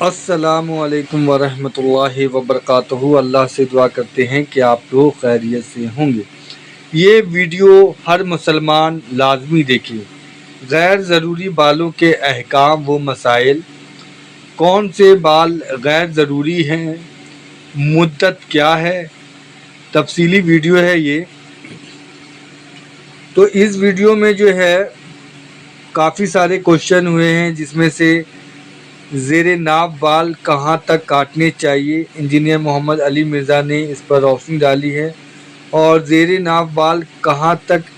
السلام علیکم ورحمۃ اللہ وبرکاتہ۔ اللہ سے دعا کرتے ہیں کہ آپ لوگ خیریت سے ہوں گے۔ یہ ویڈیو ہر مسلمان لازمی دیکھے۔ غیر ضروری بالوں کے احکام و مسائل، کون سے بال غیر ضروری ہیں، مدت کیا ہے، تفصیلی ویڈیو ہے یہ۔ تو اس ویڈیو میں جو ہے کافی سارے کوشچن ہوئے ہیں، جس میں سے زیر ناف بال کہاں تک کاٹنے چاہیے، انجینئر محمد علی مرزا نے اس پر روشنی ڈالی ہے، اور زیر ناف بال کہاں تک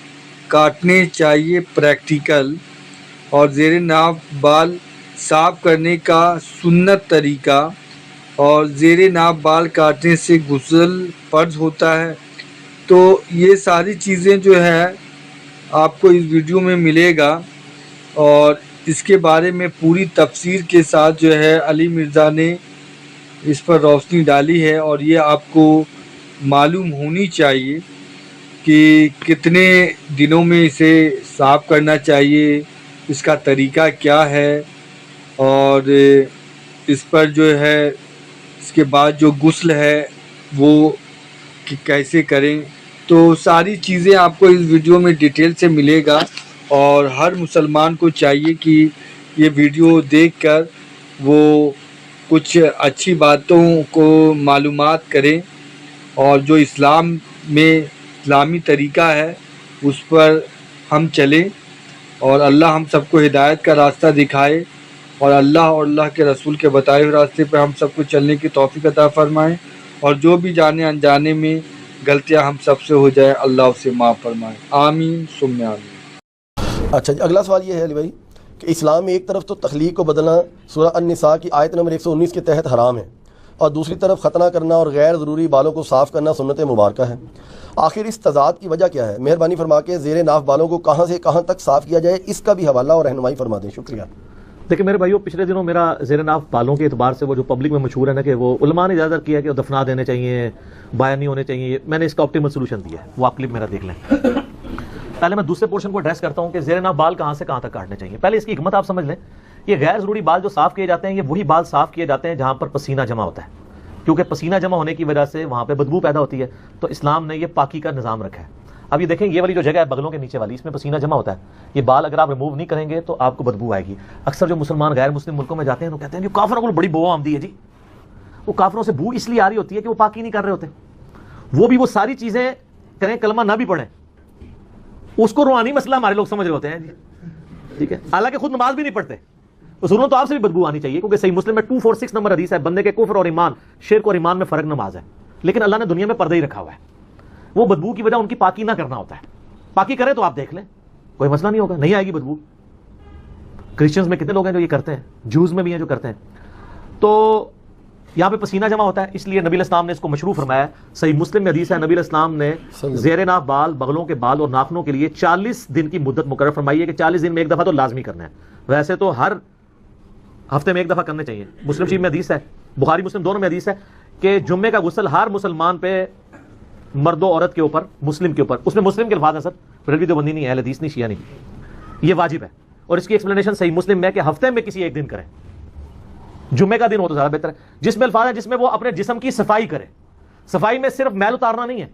کاٹنے چاہیے پریکٹیکل، اور زیر ناف بال صاف کرنے کا سنت طریقہ، اور زیر ناف بال کاٹنے سے غسل فرض ہوتا ہے۔ تو یہ ساری چیزیں جو ہے آپ کو اس ویڈیو میں ملے گا، اور اس کے بارے میں پوری تفسیر کے ساتھ جو ہے علی مرزا نے اس پر روشنی ڈالی ہے، اور یہ آپ کو معلوم ہونی چاہیے کہ کتنے دنوں میں اسے صاف کرنا چاہیے، اس کا طریقہ کیا ہے، اور اس پر جو ہے اس کے بعد جو غسل ہے وہ کیسے کریں۔ تو ساری چیزیں آپ کو اس ویڈیو میں ڈیٹیل سے ملے گا، اور ہر مسلمان کو چاہیے کہ یہ ویڈیو دیکھ کر وہ کچھ اچھی باتوں کو معلومات کریں، اور جو اسلام میں اسلامی طریقہ ہے اس پر ہم چلیں، اور اللہ ہم سب کو ہدایت کا راستہ دکھائے، اور اللہ اور اللہ کے رسول کے بتائے ہوئے راستے پہ ہم سب کو چلنے کی توفیق عطا فرمائے، اور جو بھی جانے انجانے میں غلطیاں ہم سب سے ہو جائے اللہ اسے معاف فرمائے۔ آمین ثم آمین۔ اچھا جی، اگلا سوال یہ ہے علی بھائی کہ اسلام میں ایک طرف تو تخلیق کو بدلنا سورہ النساء کی آیت نمبر 119 کے تحت حرام ہے، اور دوسری طرف ختنہ کرنا اور غیر ضروری بالوں کو صاف کرنا سنت مبارکہ ہے۔ آخر اس تضاد کی وجہ کیا ہے؟ مہربانی فرما کے زیر ناف بالوں کو کہاں سے کہاں تک صاف کیا جائے، اس کا بھی حوالہ اور رہنمائی فرما دیں، شکریہ۔ دیکھیں میرے بھائیو، پچھلے دنوں میرا زیر ناف بالوں کے اعتبار سے وہ جو پبلک میں مشہور ہے نا کہ وہ علماء نے اجازت کیا کہ وہ دفنا دینے چاہیے، بایا نہیں ہونے چاہیے، میں نے اس کا آپٹیمل سولوشن دیا ہے، وہ آپ کلپ میرا دیکھ لیں۔ پہلے میں دوسرے پورشن کو ایڈریس کرتا ہوں کہ زیر ناف بال کہاں سے کہاں تک کاٹنے چاہیے۔ پہلے اس کی حکمت آپ سمجھ لیں، یہ غیر ضروری بال جو صاف کیے جاتے ہیں یہ وہی بال صاف کیے جاتے ہیں جہاں پر پسینہ جمع ہوتا ہے، کیونکہ پسینہ جمع ہونے کی وجہ سے وہاں پہ بدبو پیدا ہوتی ہے، تو اسلام نے یہ پاکی کا نظام رکھا ہے۔ اب یہ دیکھیں، یہ والی جو جگہ ہے بغلوں کے نیچے والی، اس میں پسینہ جمع ہوتا ہے، یہ بال اگر آپ ریموو نہیں کریں گے تو آپ کو بدبو آئے گی۔ اکثر جو مسلمان غیر مسلم ملکوں میں جاتے ہیں تو کہتے ہیں کہ کافروں کو بڑی بو آمدی ہے جی، وہ کافروں سے بو اس لیے آ رہی ہوتی ہے کہ وہ پاکی نہیں کر رہے ہوتے، وہ ساری چیزیں کریں، کلمہ نہ بھی پڑھیں، اس کو روحانی مسئلہ ہمارے لوگ سمجھ رہے ہوتے ہیں جی، ٹھیک ہے، حالانکہ خود نماز بھی نہیں پڑھتے، ضرور تو آپ سے بھی بدبو آنی چاہیے، کیونکہ صحیح مسلم میں 246 نمبر حدیث ہے، بندے کے کفر اور ایمان، شرک اور ایمان میں فرق نماز ہے، لیکن اللہ نے دنیا میں پردہ ہی رکھا ہوا ہے، وہ بدبو کی وجہ ان کی پاکی نہ کرنا ہوتا ہے، پاکی کرے تو آپ دیکھ لیں کوئی مسئلہ نہیں ہوگا، نہیں آئے گی بدبو۔ کرسچنز میں کتنے لوگ ہیں جو یہ کرتے ہیں، جوز میں بھی ہیں جو کرتے ہیں۔ تو یہاں پہ پسینہ جمع ہوتا ہے، اس لیے نبی علیہ السلام نے اس کو مشروع فرمایا ہے۔ صحیح مسلم میں حدیث ہے، نبی علیہ السلام نے زیر ناف بال، بغلوں کے بال اور ناخنوں کے لیے 40 دن کی مدت مقرر فرمائی ہے کہ 40 دن میں ایک دفعہ تو لازمی کرنا ہے، ویسے تو ہر ہفتے میں ایک دفعہ کرنے چاہیے۔ مسلم شریف میں حدیث ہے، بخاری مسلم دونوں میں حدیث ہے کہ جمعے کا غسل ہر مسلمان پہ، مرد و عورت کے اوپر، مسلم کے اوپر، اس میں مسلم کے الفاظ ہیں سر، بریلوی دیوبندی نہیں ہے، اہل حدیث نہیں، شیعہ نہیں، یہ واجب ہے، اور اس کی ایکسپلینیشن صحیح مسلم میں ہے کہ ہفتے میں کسی ایک دن کریں، جمعے کا دن ہو تو زیادہ بہتر ہے، جس میں الفاظ ہے جس میں وہ اپنے جسم کی صفائی کرے۔ صفائی میں صرف میل اتارنا نہیں ہے،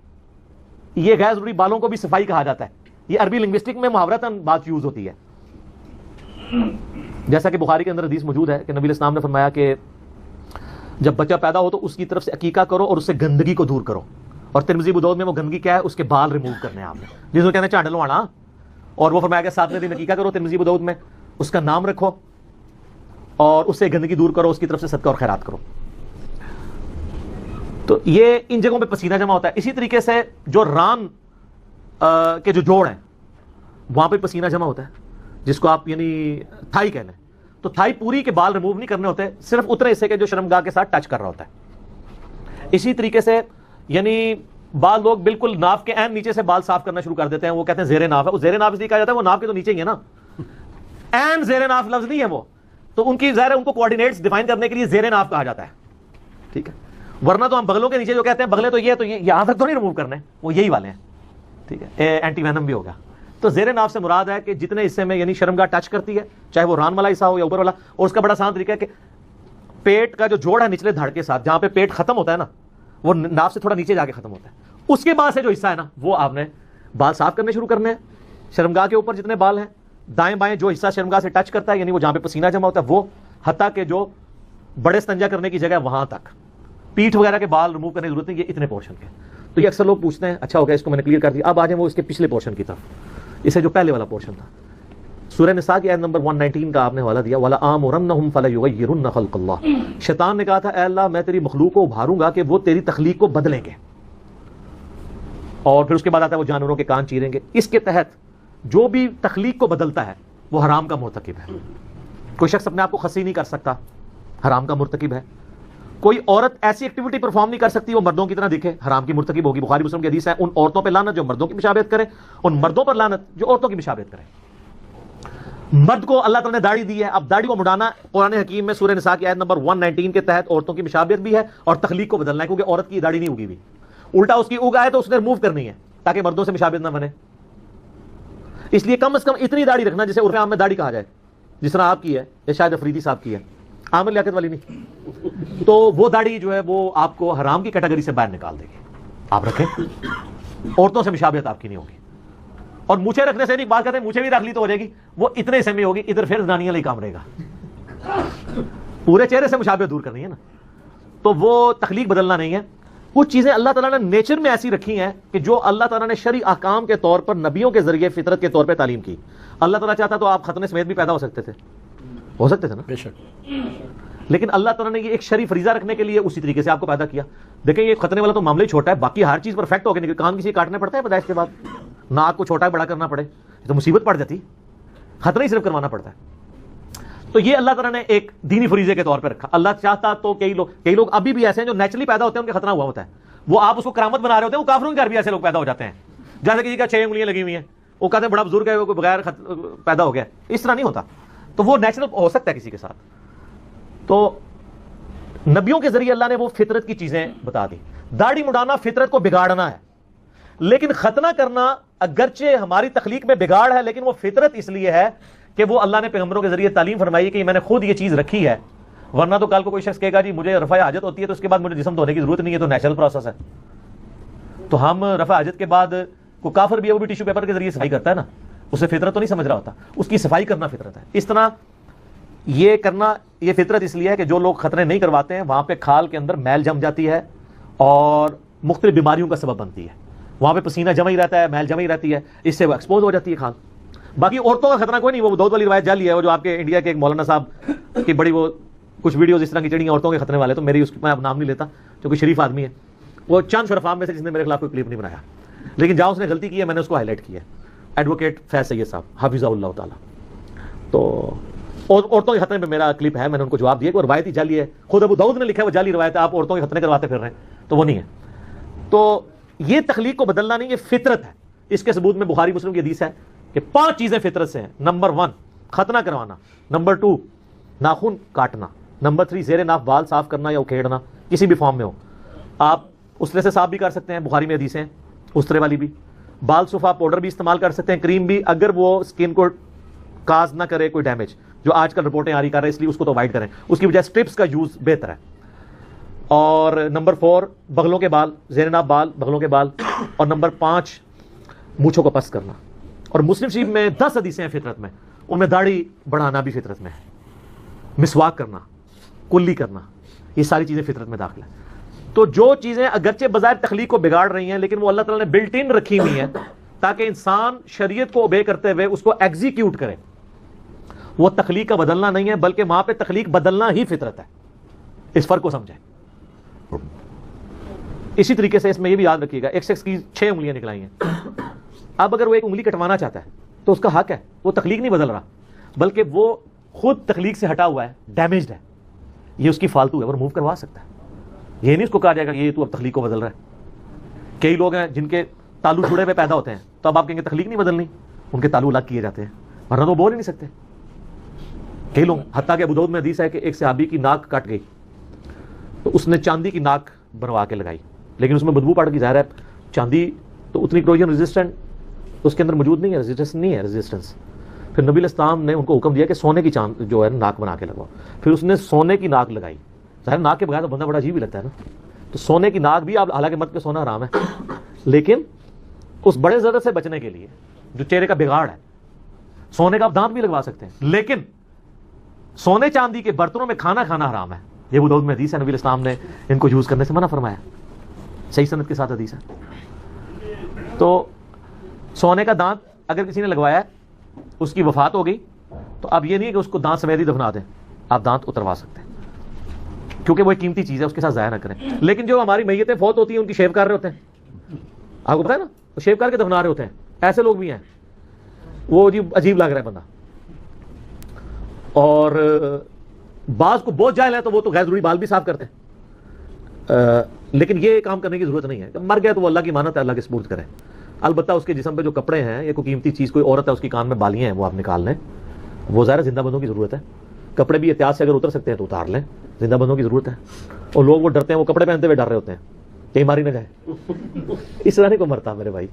یہ غیر ضروری بالوں کو بھی صفائی کہا جاتا ہے، یہ عربی لنگوسٹک میں محاورتاً بات یوز ہوتی ہے، جیسا کہ بخاری کے اندر حدیث موجود ہے کہ نبی علیہ السلام نے فرمایا کہ جب بچہ پیدا ہو تو اس کی طرف سے عقیقہ کرو اور اس سے گندگی کو دور کرو، اور ترمذی ابو داؤد میں وہ گندگی کیا ہے، اس کے بال ریموو کرنے ہیں آپ نے، جس کو کہتے ہیں چانڈ لوانا، اور وہ فرمایا کہ 7ویں دن عقیقہ کرو، ترمذی ابو داؤد میں اس کا نام رکھو اور اس سے گندگی دور کرو، اس کی طرف سے صدقہ اور خیرات کرو۔ تو یہ ان جگہوں پہ پسینہ جمع ہوتا ہے۔ اسی طریقے سے جو ران کے جو جوڑ ہیں وہاں پہ پسینہ جمع ہوتا ہے، جس کو آپ یعنی تھائی کہہ لیں، تو تھائی پوری کے بال ریموو نہیں کرنے ہوتے، صرف اتنے حصے کے جو شرمگاہ کے ساتھ ٹچ کر رہا ہوتا ہے۔ اسی طریقے سے یعنی بعض لوگ بالکل ناف کے عین نیچے سے بال صاف کرنا شروع کر دیتے ہیں، وہ کہتے ہیں زیر ناف ہے، وہ زیر ناف اس لیے کہا جاتا ہے وہ ناف کے تو نیچے ہی ہے نا، عین زیر ناف لفظ نہیں ہے وہ، تو ان کی ظاہر ہے ان کو کوآرڈینیٹس ڈیفائن کرنے کے لیے زیر ناف کہا جاتا ہے، ٹھیک ہے، ورنہ تو ہم بغلوں کے نیچے جو کہتے ہیں بغلے تو یہ یہاں تک تو نہیں ریموو کرنے، وہ یہی والے ہیں، ٹھیک ہے، اینٹی وینم بھی ہوگا۔ تو زیر ناف سے مراد ہے کہ جتنے حصے میں یعنی شرمگاہ ٹچ کرتی ہے، چاہے وہ ران والا حصہ ہو یا اوپر والا، اور اس کا بڑا آسان طریقہ ہے کہ پیٹ کا جو جوڑ ہے نچلے دھڑ کے ساتھ، جہاں پہ پیٹ ختم ہوتا ہے نا، وہ ناف سے تھوڑا نیچے جا کے ختم ہوتا ہے، اس کے بعد سے جو حصہ ہے نا وہ آپ نے بال صاف کرنے شروع کرنے ہیں. شرمگاہ کے اوپر جتنے بال ہیں، دائیں بائیں جو حصہ شرمگاہ سے ٹچ کرتا ہے، یعنی وہ جہاں پہ پسینہ جمع ہوتا ہے وہ، حتیٰ کہ جو بڑے استنجا کرنے کی جگہ ہے وہاں تک، پیٹھ وغیرہ کے بال ریموو کرنے کی ضرورت نہیں. یہ اتنے پورشن کے. تو یہ اکثر لوگ پوچھتے ہیں اچھا ہو گیا اس کو میں نے کلیئر کر دیا. اب آ جائیں وہ اس کے پچھلے پورشن کی طرف، اسے جو پہلے والا پورشن تھا. سورہ نساء کی آیت نمبر 119 کا آپ نے حوالہ دیا، وَلَآمُرَنَّهُمْ فَلَيُغَيِّرُنَّ خَلْقَ اللَّهِ. شیطان نے کہا تھا اے اللہ میں تیری مخلوق کو ابھاروں گا کہ وہ تیری تخلیق کو بدلیں گے، اور پھر اس کے بعد آتا ہے وہ جانوروں کے کان چیریں گے. اس کے تحت جو بھی تخلیق کو بدلتا ہے وہ حرام کا مرتکب ہے. کوئی شخص اپنے آپ کو خسی نہیں کر سکتا، حرام کا مرتکب ہے. کوئی عورت ایسی ایکٹیویٹی پرفارم نہیں کر سکتی وہ مردوں کی طرح دکھے، حرام کی مرتکب ہوگی. بخاری مسلم کی حدیث ہے ان عورتوں پہ لعنت جو مردوں کی مشابہت کرے، ان مردوں پر لعنت جو عورتوں کی مشابہت کرے. مرد کو اللہ تعالیٰ نے داڑھی دی ہے، اب داڑھی کو مڈانا قرآن حکیم میں سورہ نساء کی آیت نمبر 119 کے تحت عورتوں کی مشابہت بھی ہے اور تخلیق کو بدلنا ہے، کیونکہ عورت کی داڑھی نہیں اگی ہوئی، الٹا اس کی اگ آئے تو اس نے ریموو کرنی ہے تاکہ مردوں سے مشابہت نہ بنے. اس لیے کم از کم اتنی داڑھی رکھنا جسے عرف عام میں داڑھی کہا جائے، جس طرح آپ کی ہے یا شاید افریدی صاحب کی ہے، عامر لیاقت والی نہیں. تو وہ داڑھی جو ہے وہ آپ کو حرام کی کیٹیگری سے باہر نکال دے گی. آپ رکھیں، عورتوں سے مشابہت آپ کی نہیں ہوگی. اور مونچھیں رکھنے سے نہیں، بات کرتے ہیں مونچھیں بھی رکھ لی تو ہو جائے گی، وہ اتنے سے میں ہوگی، ادھر پھر زنانیاں لے کام رہے گا. پورے چہرے سے مشابہت دور کرنی ہے نا. تو وہ تخلیق بدلنا نہیں ہے. کچھ چیزیں اللہ تعالیٰ نے نیچر میں ایسی رکھی ہیں کہ جو اللہ تعالیٰ نے شرعی احکام کے طور پر نبیوں کے ذریعے فطرت کے طور پہ تعلیم کی. اللہ تعالیٰ چاہتا تو آپ ختنے سمیت بھی پیدا ہو سکتے تھے نا، بے شک. لیکن اللہ تعالیٰ نے یہ ایک شرعی فریضہ رکھنے کے لیے اسی طریقے سے آپ کو پیدا کیا. دیکھیں یہ ختنے والا تو معاملہ ہی چھوٹا ہے، باقی ہر چیز پرفیکٹ ہو گئی. کان کسی کاٹنے پڑتا ہے پیدائش کے بعد، ناک کو چھوٹا بڑا کرنا پڑے تو مصیبت پڑ جاتی، ختنہ ہی صرف کروانا پڑتا ہے. تو یہ اللہ تعالیٰ نے ایک دینی فریضے کے طور پہ رکھا. اللہ چاہتا تو کئی لوگ ابھی بھی ایسے ہیں جو نیچرلی پیدا ہوتے ہیں ان کا ختنہ ہوا ہوتا ہے، وہ آپ اس کو کرامت بنا رہے ہوتے ہیں. وہ کافروں کے گھر بھی ایسے لوگ پیدا ہو جاتے ہیں، جیسے کسی کا 6 انگلیاں لگی ہوئی ہیں، وہ کہتے ہیں بڑا بزرگ ہے وہ بغیر پیدا ہو گیا. اس طرح نہیں ہوتا. تو وہ نیچرل ہو سکتا ہے کسی کے ساتھ. تو نبیوں کے ذریعے اللہ نے وہ فطرت کی چیزیں بتا دی. داڑھی مڈانا فطرت کو بگاڑنا ہے، لیکن ختنہ کرنا اگرچہ ہماری تخلیق میں بگاڑ ہے لیکن وہ فطرت اس لیے ہے کہ وہ اللہ نے پیغمبروں کے ذریعے تعلیم فرمائی کہ میں نے خود یہ چیز رکھی ہے. ورنہ تو کل کو کوئی شخص کہے گا جی مجھے رفع حاجت ہوتی ہے تو اس کے بعد مجھے جسم دھونے کی ضرورت نہیں ہے، تو نیچرل پروسیس ہے. تو ہم رفع حاجت کے بعد کوئی کافر بھی ہے وہ بھی ٹیشو پیپر کے ذریعے صفائی کرتا ہے نا، اسے فطرت تو نہیں سمجھ رہا ہوتا، اس کی صفائی کرنا فطرت ہے. اس طرح یہ کرنا یہ فطرت اس لیے ہے کہ جو لوگ ختنے نہیں کرواتے ہیں وہاں پہ کھال کے اندر میل جم جاتی ہے اور مختلف بیماریوں کا سبب بنتی ہے. وہاں پہ پسینہ جمع ہی رہتا ہے، میل جمع ہی رہتی ہے، اس سے وہ ایکسپوز ہو جاتی ہے کھال. باقی عورتوں کا خطرہ کوئی نہیں. وہ دودھ والی روایت جعلی ہے، وہ جو آپ کے انڈیا کے ایک مولانا صاحب کی بڑی وہ کچھ ویڈیوز اس طرح کی چڑی ہیں عورتوں کے خطرے والے. تو میری اس میں اب نام نہیں لیتا، جو کہ شریف آدمی ہے، وہ چند شرفاء میں سے جس نے میرے خلاف کوئی کلپ نہیں بنایا، لیکن جہاں اس نے غلطی کی ہے میں نے اس کو ہائی لائٹ کیا ہے. ایڈوکیٹ فیض سید صاحب حافظہ اللہ تعالیٰ. تو عورتوں کے خطرے میں میرا کلپ ہے، میں نے ان کو جواب دیا کہ وہ روایت ہی جعلی ہے. خود ابو داؤد نے لکھا ہے وہ جعلی روایت ہے، آپ عورتوں کے خطرے کرواتے پھر رہے ہیں، تو وہ نہیں ہے. تو یہ تخلیق کو بدلنا نہیں، یہ فطرت ہے. اس کے ثبوت میں بخاری مسلم کی حدیث ہے کہ 5 چیزیں فطرت سے ہیں. نمبر 1 ختنہ کروانا، نمبر 2 ناخن کاٹنا، نمبر 3 زیر ناف بال صاف کرنا یا اکھیڑنا کسی بھی فارم میں ہو. آپ اسلے سے صاف بھی کر سکتے ہیں، بخاری میں حدیث ہیں اسطرے والی بھی. بال صفا پاؤڈر بھی استعمال کر سکتے ہیں، کریم بھی، اگر وہ سکن کو کاز نہ کرے کوئی ڈیمیج، جو آج کل رپورٹیں آ رہی کر رہے ہیں، اس لیے اس کو تو اوائڈ کریں. اس کی وجہ اسٹرپس کا یوز بہتر ہے. اور نمبر 4 بغلوں کے بال، زیر ناف بال، بغلوں کے بال. اور نمبر 5 مونچھوں کو پس کرنا. اور مسلم شریف میں 10 حدیثیں ہیں فطرت میں، ان میں داڑھی بڑھانا بھی فطرت میں ہے، مسواک کرنا، کلی کرنا، یہ ساری چیزیں فطرت میں داخل ہیں. تو جو چیزیں اگرچہ بظاہر تخلیق کو بگاڑ رہی ہیں لیکن وہ اللہ تعالیٰ نے بلٹ ان رکھی ہوئی ہیں تاکہ انسان شریعت کو اوبے کرتے ہوئے اس کو ایگزیکیوٹ کرے. وہ تخلیق کا بدلنا نہیں ہے بلکہ وہاں پہ تخلیق بدلنا ہی فطرت ہے. اس فرق کو سمجھیں. اسی طریقے سے اس میں یہ بھی یاد رکھیے گا، ایک شخص کی 6 انگلیاں نکلائی ہیں. اب اگر وہ ایک انگلی کٹوانا چاہتا ہے تو اس کا حق ہے، وہ تخلیق نہیں بدل رہا بلکہ وہ خود تخلیق سے ہٹا ہوا ہے، ڈیمیجڈ ہے، یہ اس کی فالتو ہے، وہ ریموو کروا سکتا ہے. یہ نہیں اس کو کہا جائے گا کہ یہ تو اب تخلیق کو بدل رہا ہے. کئی لوگ ہیں جن کے تالو چھڑے ہوئے پیدا ہوتے ہیں تو اب آپ کہیں گے تخلیق نہیں بدلنی، ان کے تالو الگ کیے جاتے ہیں ورنہ تو بول ہی نہیں سکتے. کئی لوگ حتیٰ کہ ابو داؤد میں حدیث ہے کہ ایک صحابی کی ناک کٹ گئی تو اس نے چاندی کی ناک بنوا کے لگائی، لیکن اس میں بدبو پڑ گئی. ظاہر ہے چاندی تو اتنی کروجن ریزسٹنٹ اس کے اندر موجود نہیں ہے، ریزسٹنس نہیں ہے ریزسٹنس. پھر نبی الاسلام نے ان کو حکم دیا کہ سونے کی چاند جو ہے ناک بنا کے لگاؤ. پھر اس نے سونے کی ناک لگائی ظاہر ناک کے بغیر تو بندہ بڑا عجیب ہی لگتا ہے نا. تو سونے کی ناک بھی آپ حالانکہ مت کے سونا حرام ہے, لیکن اس بڑے ضرر سے بچنے کے لیے جو چہرے کا بگاڑ ہے, سونے کا آپ دانت بھی لگوا سکتے ہیں, لیکن سونے چاندی کے برتنوں میں کھانا کھانا حرام ہے. یہ ابو داؤد میں حدیث ہے, نبی علیہ السلام نے ان کو یوز کرنے سے منع فرمایا, صحیح سند کے ساتھ حدیث ہے. تو سونے کا دانت اگر کسی نے لگوایا ہے, اس کی وفات ہو گئی, تو اب یہ نہیں ہے کہ اس کو دانت سمیت ہی دفنا دیں, آپ دانت اتروا سکتے ہیں, کیونکہ وہ ایک قیمتی چیز ہے, اس کے ساتھ ضائع نہ کریں. لیکن جو ہماری میتیں فوت ہوتی ہیں ان کی شیو کر رہے ہوتے ہیں, آپ کو پتا ہے نا, وہ شیو کر کے دفنا رہے ہوتے ہیں, ایسے لوگ بھی ہیں, وہ عجیب لگ رہا ہے بندہ. اور بعض کو بہت جاہل ہے تو وہ تو غیر ضروری بال بھی صاف کرتے ہیں, لیکن یہ کام کرنے کی ضرورت نہیں ہے. مر گیا تو وہ اللہ کی امانت ہے, اللہ کے سپرد کرے. البتہ اس کے جسم پہ جو کپڑے ہیں یا کوئی قیمتی چیز, کوئی عورت ہے اس کی کان میں بالیاں ہیں, وہ آپ نکال لیں, وہ ظاہر زندہ بندوں کی ضرورت ہے. کپڑے بھی احتیاط سے اگر اتر سکتے ہیں تو اتار لیں, زندہ بندوں کی ضرورت ہے. اور لوگ وہ ڈرتے ہیں, وہ کپڑے پہنتے ہوئے ڈر رہے ہوتے ہیں کہیں ماری نہ جائے. اس طرح نہیں کو مرتا میرے بھائی.